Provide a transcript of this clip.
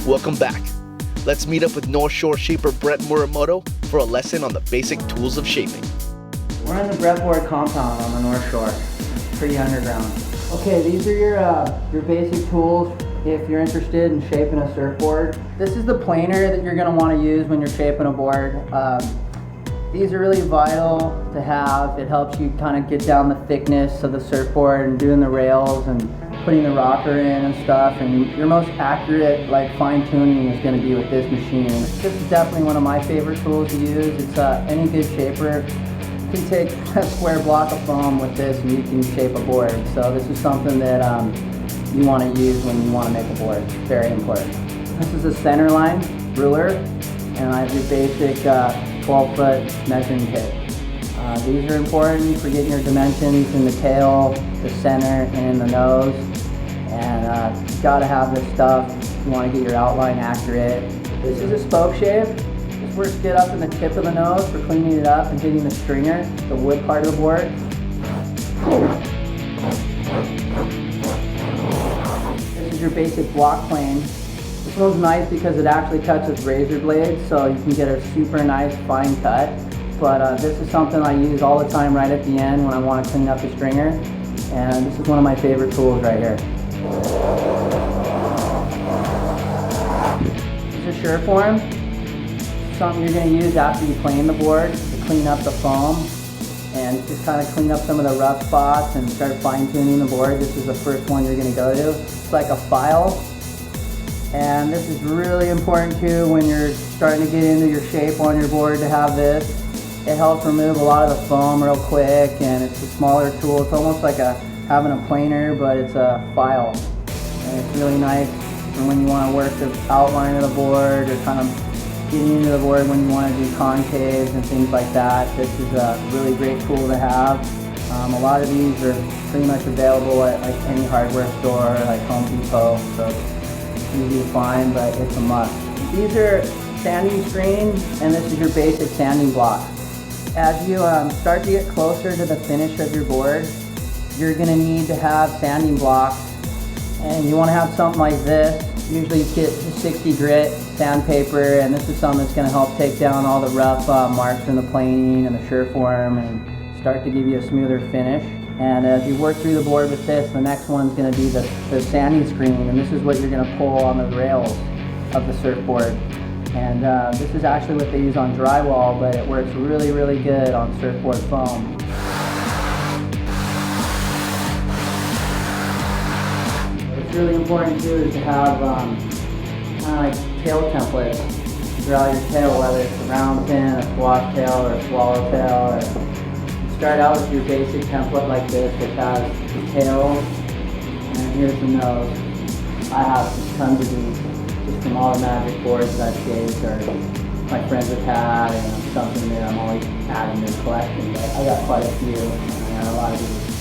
Welcome back. Let's meet up with North Shore shaper Bret Muramoto for a lesson on the basic tools of shaping. We're in the Bret board compound on the North Shore. Pretty underground. Okay, these are your basic tools if you're interested in shaping a surfboard. This is the planer that you're going to want to use when you're shaping a board. These are really vital to have. It helps you kind of get down the thickness of the surfboard and doing the rails and putting the rocker in and stuff. And your most accurate, like, fine tuning is going to be with this machine. This is definitely one of my favorite tools to use. It's any good shaper can take a square block of foam with this and you can shape a board. So this is something that you want to use when you want to make a board. It's very important. This is a center line ruler, and I have your basic 12-foot measuring tape. These are important for getting your dimensions in the tail, the center, and in the nose. And you've got to have this stuff if you want to get your outline accurate. This is a spoke shape. This works good up in the tip of the nose for cleaning it up and hitting the stringer, the wood part of the board. This is your basic block plane. This one's nice because it actually cuts with razor blades, so you can get a super nice fine cut. But this is something I use all the time right at the end when I want to clean up the stringer. And this is one of my favorite tools right here. This is a Surform. Something you're going to use after you plane the board to clean up the foam and just kind of clean up some of the rough spots and start fine tuning the board. This is the first one you're going to go to. It's like a file. And this is really important too when you're starting to get into your shape on your board to have this. It helps remove a lot of the foam real quick, and it's a smaller tool. It's almost like having a planer, but it's a file. And it's really nice for when you want to work the outline of the board or kind of getting into the board when you want to do concaves and things like that. This is a really great tool to have. A lot of these are pretty much available at like any hardware store, like Home Depot. So it's easy to find, but it's a must. These are sanding screens, and this is your basic sanding block. As you start to get closer to the finish of your board, you're going to need to have sanding blocks, and you want to have something like this. Usually you get 60 grit sandpaper, and this is something that's going to help take down all the rough marks from the planing and the Surform and start to give you a smoother finish. And as you work through the board with this, the next one's going to be the sanding screen, and this is what you're going to pull on the rails of the surfboard. And this is actually what they use on drywall, but it works really, really good on surfboard foam. What's really important too is to have kind of like tail templates throughout your tail, whether it's a round pin, a squash tail, or a swallowtail. Or start out with your basic template like this, which has the tail, and here's the nose. I have tons of these. Just from all the magic boards that I've shaped or my friends have had, and something that I'm always adding to the collection. But I got quite a few, and I got a lot of these.